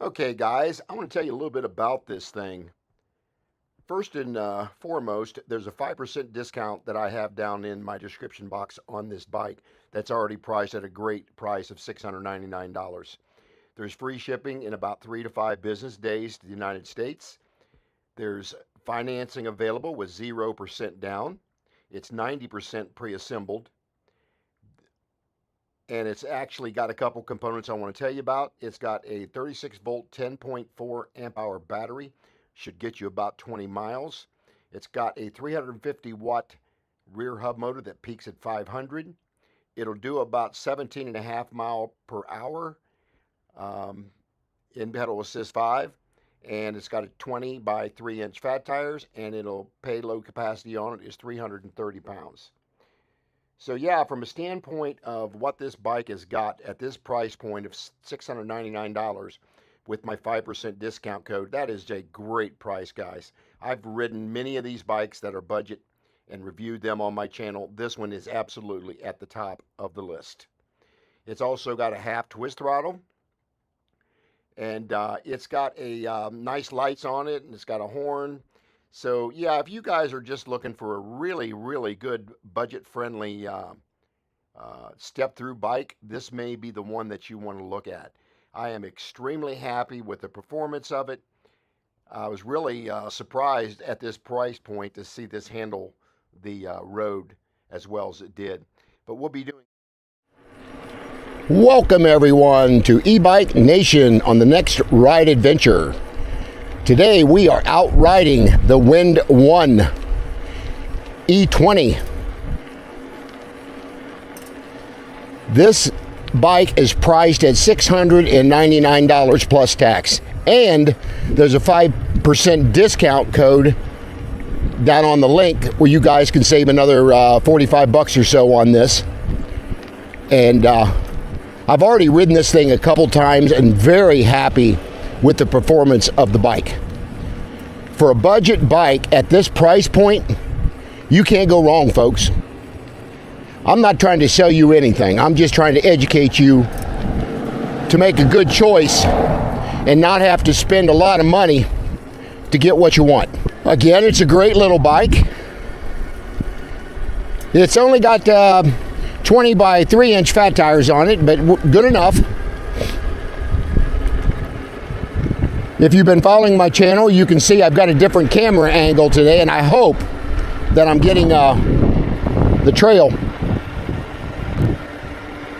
Okay, guys, I want to tell you a little bit about this thing. First and foremost, there's a 5% discount that I have down in my description box on this bike that's already priced at a great price of $699. There's free shipping in about 3 to 5 business days to the United States. There's financing available with 0% down. It's 90% pre-assembled. And it's actually got a couple components I want to tell you about. It's got a 36 volt 10.4 amp hour battery, should get you about 20 miles. It's got a 350 watt rear hub motor that peaks at 500. It'll do about 17.5 mile per hour in pedal assist 5, and it's got a 20 by 3 inch fat tires, and it'll payload capacity on it is 330 pounds. So yeah, from a standpoint of what this bike has got at this price point of $699 with my 5% discount code, that is a great price, guys. I've ridden many of these bikes that are budget and reviewed them on my channel. This one is absolutely at the top of the list. It's also got a half twist throttle, and it's got a nice lights on it, and it's got a horn. So yeah, if you guys are just looking for a really good budget-friendly step-through bike, this may be the one that you want to look at. I am extremely happy with the performance of it. I was really surprised at this price point to see this handle the road as well as it did. But we'll be doing. Welcome everyone to E-Bike Nation on the next ride adventure. Today we are out riding the Windone E20. This bike is priced at $699 plus tax, and there's a 5% discount code down on the link where you guys can save another 45 bucks or so on this. And I've already ridden this thing a couple times and very happy with the performance of the bike. For a budget bike at this price point, you can't go wrong, folks. I'm not trying to sell you anything. I'm just trying to educate you to make a good choice and not have to spend a lot of money to get what you want. Again, it's a great little bike. It's only got 20 by 3 inch fat tires on it, but good enough. If you've been following my channel, you can see I've got a different camera angle today, and I hope that I'm getting the trail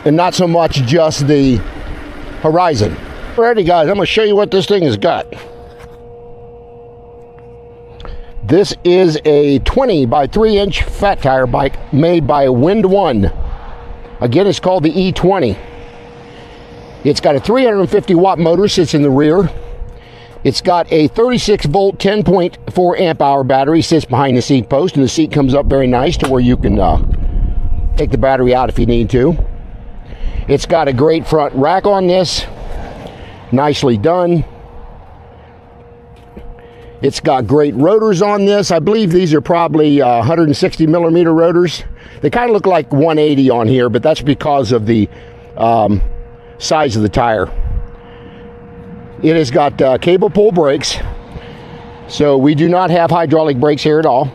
and not so much just the horizon. Alrighty guys, I'm going to show you what this thing has got. This is a 20 by 3 inch fat tire bike made by Windone. Again, it's called the E20. It's got a 350 watt motor, sits in the rear. It's got a 36 volt 10.4 amp hour battery, sits behind the seat post, and the seat comes up very nice to where you can take the battery out if you need to. It's got a great front rack on this, nicely done. It's got great rotors on this. I believe these are probably 160 millimeter rotors. They kind of look like 180 on here, but that's because of the size of the tire. It has got cable pull brakes, so we do not have hydraulic brakes here at all.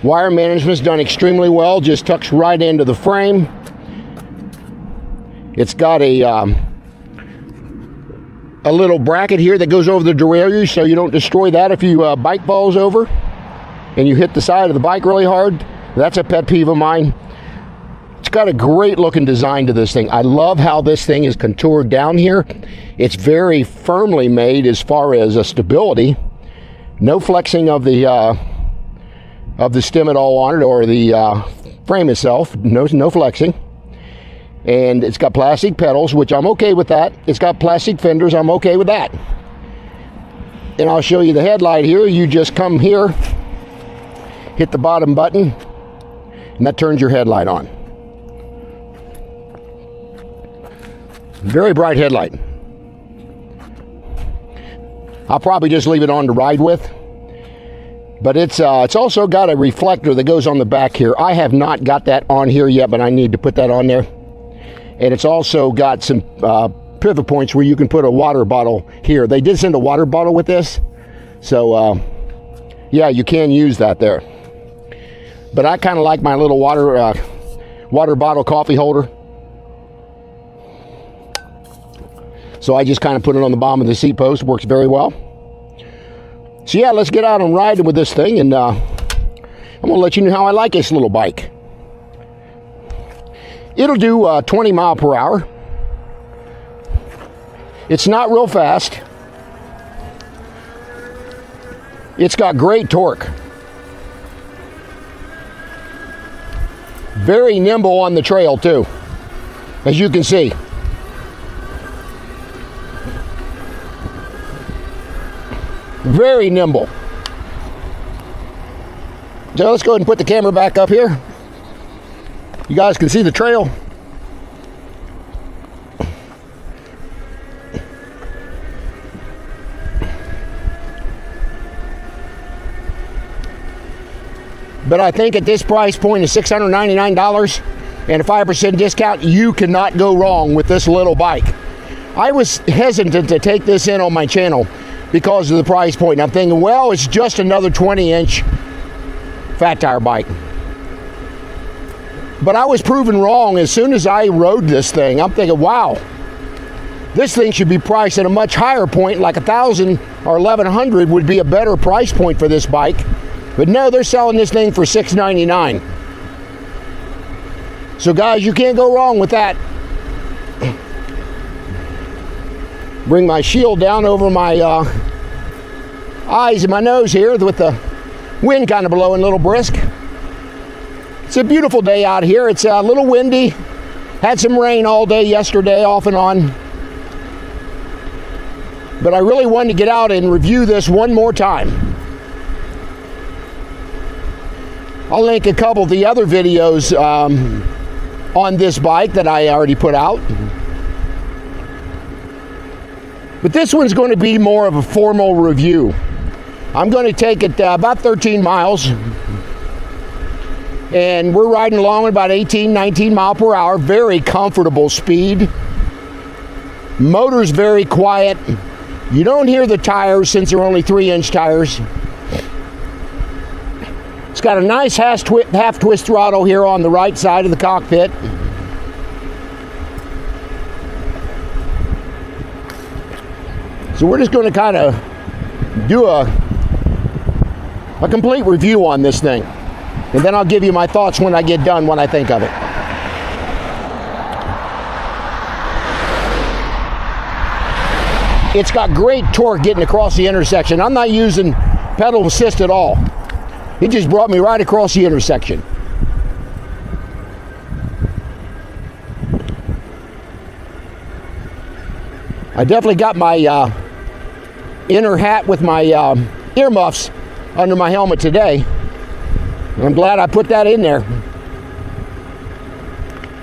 Wire management's done extremely well, just tucks right into the frame. It's got a little bracket here that goes over the derailleur so you don't destroy that if you bike falls over and you hit the side of the bike really hard. That's a pet peeve of mine. It's got a great looking design to this thing. I love how this thing is contoured down here. It's very firmly made as far as stability. No flexing of the stem at all on it, or the frame itself. No flexing. And it's got plastic pedals, which I'm okay with that. It's got plastic fenders. I'm okay with that. And I'll show you the headlight here. You just come here, hit the bottom button, and that turns your headlight on. Very bright headlight. I'll probably just leave it on to ride with. But it's also got a reflector that goes on the back here. I have not got that on here yet, but I need to put that on there. and it's also got some pivot points where you can put a water bottle here. They did send a water bottle with this, so yeah, you can use that there. But I kind of like my little water bottle coffee holder, so I just kind of put it on the bottom of the seat post. Works very well. So yeah, let's get out and ride with this thing, and I'm gonna let you know how I like this little bike. It'll do 20 mile per hour. It's not real fast. It's got great torque. Very nimble on the trail too, as you can see. Very nimble. So let's go ahead and put the camera back up here. You guys can see the trail. But I think at this price point of $699 and a 5% discount, you cannot go wrong with this little bike. I was hesitant to take this in on my channel because of the price point. I'm thinking, well, it's just another 20-inch fat tire bike. But I was proven wrong as soon as I rode this thing. I'm thinking, wow, this thing should be priced at a much higher point, like $1,000 or $1,100 would be a better price point for this bike. But no, they're selling this thing for $699. So guys, you can't go wrong with that. Bring my shield down over my eyes and my nose here with the wind kind of blowing a little brisk. It's a beautiful day out here. It's a little windy. Had some rain all day yesterday, off and on. But I really wanted to get out and review this one more time. I'll link a couple of the other videos on this bike that I already put out. But this one's going to be more of a formal review. I'm going to take it about 13 miles. And we're riding along at about 18, 19 mile per hour. Very comfortable speed. Motor's very quiet. You don't hear the tires since they're only 3-inch tires. It's got a nice half twist throttle here on the right side of the cockpit. So we're just going to kind of do a complete review on this thing. And then I'll give you my thoughts when I get done, what I think of it. It's got great torque getting across the intersection. I'm not using pedal assist at all. It just brought me right across the intersection. I definitely got my inner hat with my earmuffs under my helmet today. I'm glad I put that in there.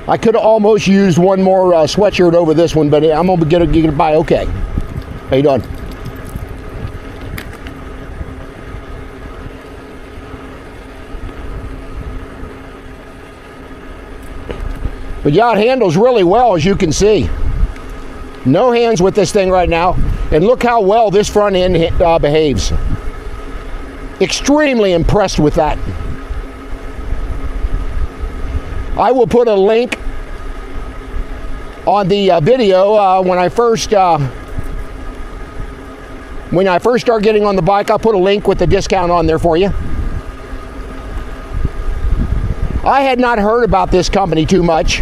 I could have almost used one more sweatshirt over this one, but I'm gonna get it by okay. How you doing? But yeah, it handles really well, as you can see. No hands with this thing right now. And look how well this front end behaves. Extremely impressed with that. I will put a link on the video when I first start getting on the bike. I'll put a link with the discount on there for you. I had not heard about this company too much,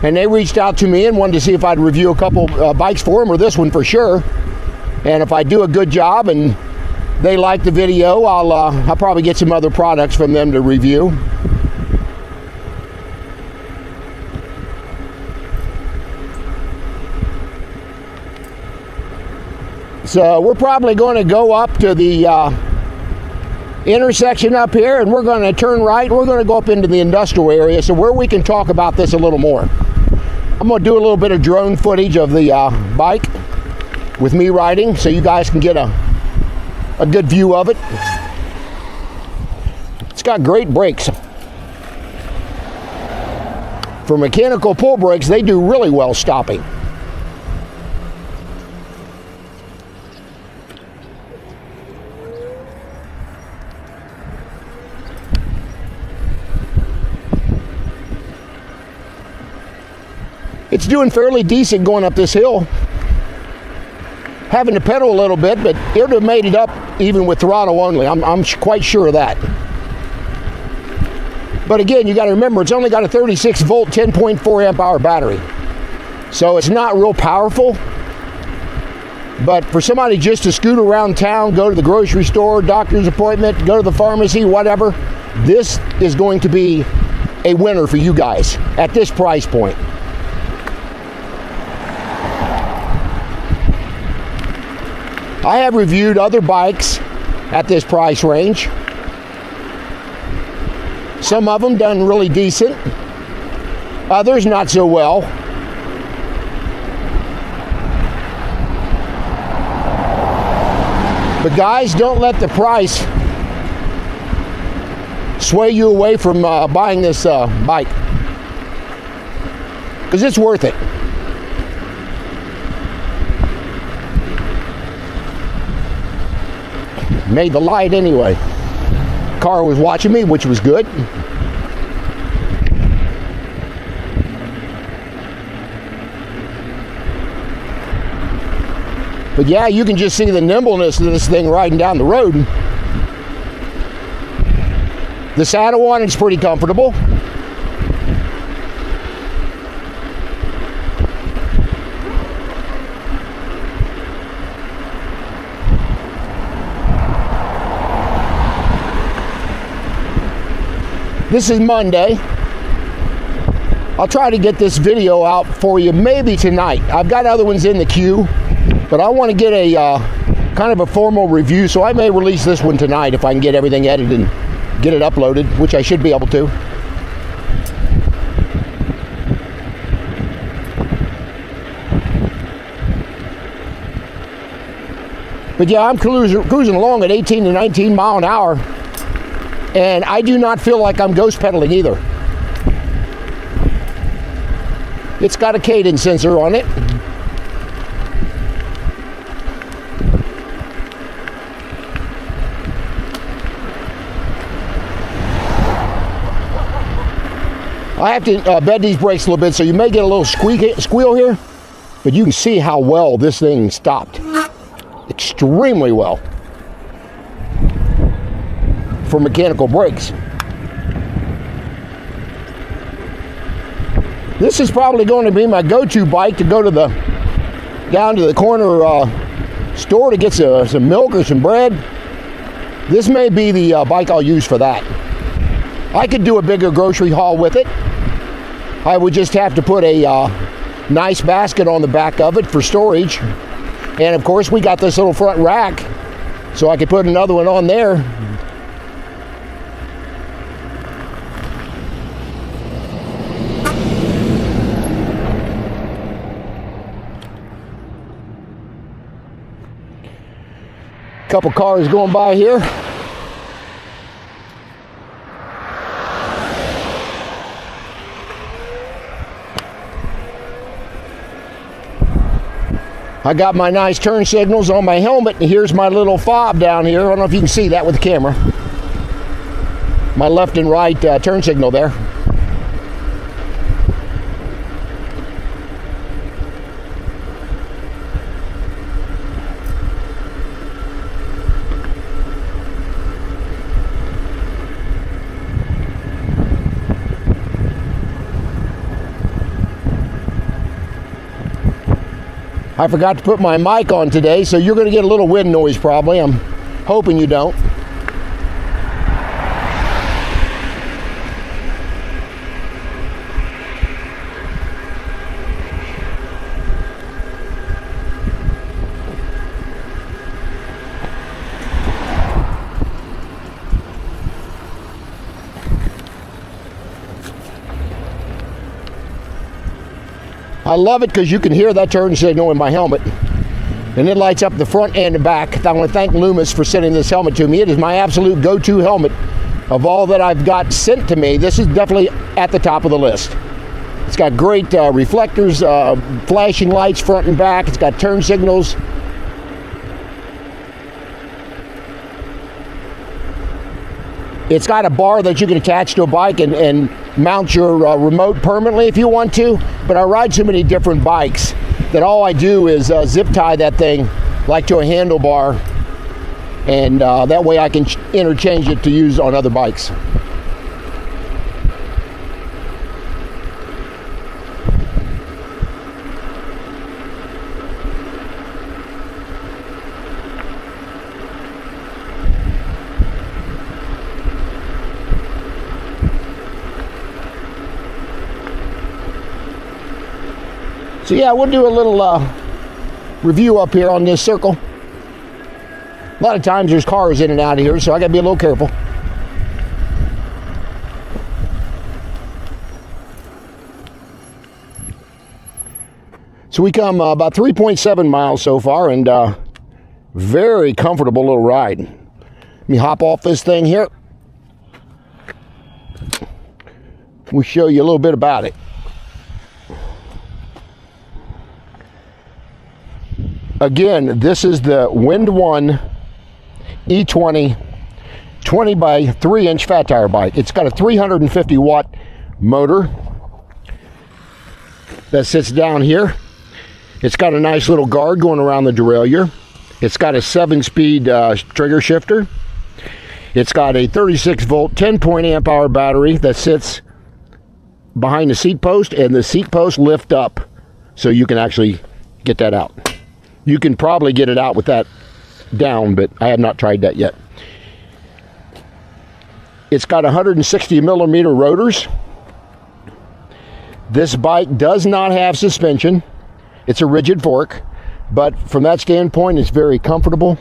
and they reached out to me and wanted to see if I'd review a couple bikes for them, or this one for sure. And if I do a good job and they like the video, I'll probably get some other products from them to review. So we're probably going to go up to the intersection up here, and we're going to turn right. We're going to go up into the industrial area, so where we can talk about this a little more. I'm going to do a little bit of drone footage of the bike with me riding, so you guys can get a good view of it. It's got great brakes. For mechanical pull brakes, they do really well stopping. It's doing fairly decent going up this hill. Having to pedal a little bit, but it would have made it up even with throttle only. I'm quite sure of that. But again, you got to remember, it's only got a 36 volt, 10.4 amp hour battery. So it's not real powerful. But for somebody just to scoot around town, go to the grocery store, doctor's appointment, go to the pharmacy, whatever, this is going to be a winner for you guys at this price point. I have reviewed other bikes at this price range. Some of them done really decent, others not so well. But guys, don't let the price sway you away from buying this bike, because it's worth it. Made the light anyway. Car was watching me, which was good. But yeah, you can just see the nimbleness of this thing riding down the road. The saddle on it's pretty comfortable. This is Monday. I'll try to get this video out for you maybe tonight. I've got other ones in the queue, but I want to get a kind of a formal review, so I may release this one tonight if I can get everything edited and get it uploaded, which I should be able to. But yeah, I'm cruising along at 18 to 19 mile an hour. And I do not feel like I'm ghost pedaling either. It's got a cadence sensor on it. I have to bed these brakes a little bit, so you may get a little squeal here, but you can see how well this thing stopped. Extremely well for mechanical brakes. This is probably going to be my go-to bike to go to down to the corner store to get some milk or some bread. This may be the bike I'll use for that. I could do a bigger grocery haul with it. I would just have to put a nice basket on the back of it for storage. And of course, we got this little front rack, so I could put another one on there. Couple cars going by here. I got my nice turn signals on my helmet, and here's my little fob down here. I don't know if you can see that with the camera. My left and right turn signal there. I forgot to put my mic on today, so you're going to get a little wind noise probably. I'm hoping you don't. I love it because you can hear that turn signal in my helmet, and it lights up the front and the back. I want to thank Loomis for sending this helmet to me. It is my absolute go-to helmet of all that I've got sent to me. This is definitely at the top of the list. It's got great reflectors, flashing lights front and back. It's got turn signals. It's got a bar that you can attach to a bike and mount your remote permanently if you want to. But I ride so many different bikes that all I do is zip tie that thing like to a handlebar, and that way I can interchange it to use on other bikes. So yeah, we'll do a little review up here on this circle. A lot of times there's cars in and out of here, so I gotta be a little careful. So we come about 3.7 miles so far, and very comfortable little ride. Let me hop off this thing here. We'll show you a little bit about it. Again, this is the Windone E20 20 by 3 inch fat tire bike. It's got a 350 watt motor that sits down here. It's got a nice little guard going around the derailleur. It's got a 7-speed trigger shifter. It's got a 36 volt 10.amp hour battery that sits behind the seat post, and the seat post lift up so you can actually get that out. You can probably get it out with that down, but I have not tried that yet. It's got 160 millimeter rotors. This bike does not have suspension. It's a rigid fork, but from that standpoint, it's very comfortable.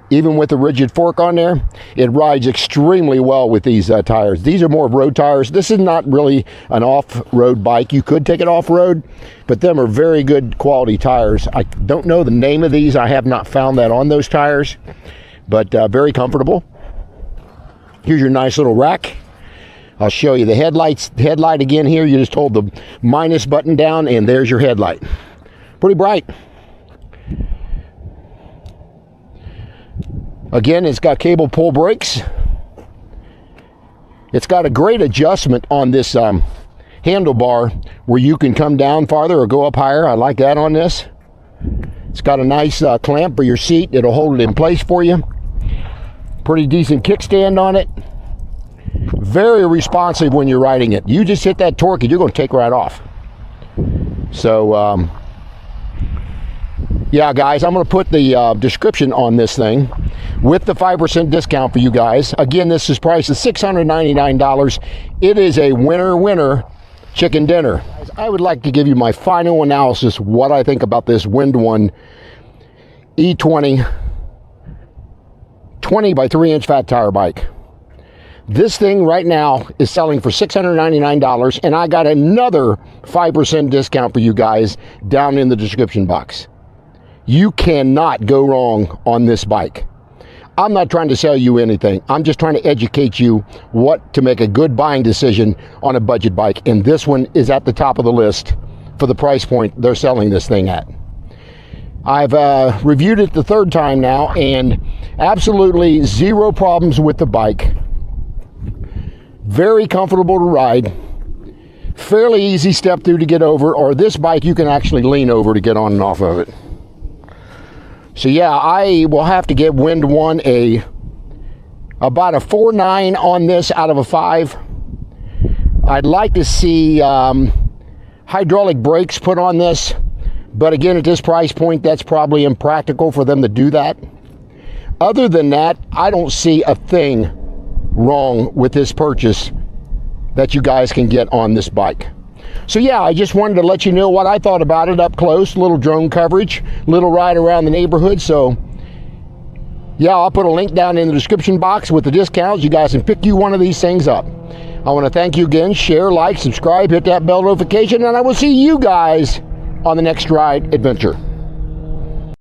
Even with the rigid fork on there, it rides extremely well with these tires. These are more of road tires. This is not really an off-road bike. You could take it off-road, but them are very good quality tires. I don't know the name of these. I have not found that on those tires, but very comfortable. Here's your nice little rack. I'll show you the headlights. Headlight again here, you just hold the minus button down, and there's your headlight. Pretty bright. Again, it's got cable pull brakes. It's got a great adjustment on this handlebar where you can come down farther or go up higher. I like that on this. It's got a nice clamp for your seat. It'll hold it in place for you. Pretty decent kickstand on it. Very responsive when you're riding it. You just hit that torque and you're going to take right off. So, yeah, guys, I'm going to put the description on this thing with the 5% discount for you guys. Again, this is priced at $699. It is a winner chicken dinner. I would like to give you my final analysis, what I think about this Windone E20 20 by 3 inch fat tire bike. This thing right now is selling for $699, and I got another 5% discount for you guys down in the description box. You cannot go wrong on this bike. I'm not trying to sell you anything. I'm just trying to educate you what to make a good buying decision on a budget bike. And this one is at the top of the list for the price point they're selling this thing at. I've reviewed it the third time now, and absolutely zero problems with the bike. Very comfortable to ride. Fairly easy step through to get over, or this bike you can actually lean over to get on and off of it. So yeah, I will have to give Windone about a 4.9 on this out of a 5. I'd like to see hydraulic brakes put on this, but again, at this price point, that's probably impractical for them to do that. Other than that, I don't see a thing wrong with this purchase that you guys can get on this bike. So yeah, I just wanted to let you know what I thought about it up close. Little drone coverage, little ride around the neighborhood. So yeah, I'll put a link down in the description box with the discounts. You guys can pick you one of these things up. I want to thank you again. Share, like, subscribe, hit that bell notification, and I will see you guys on the next ride adventure.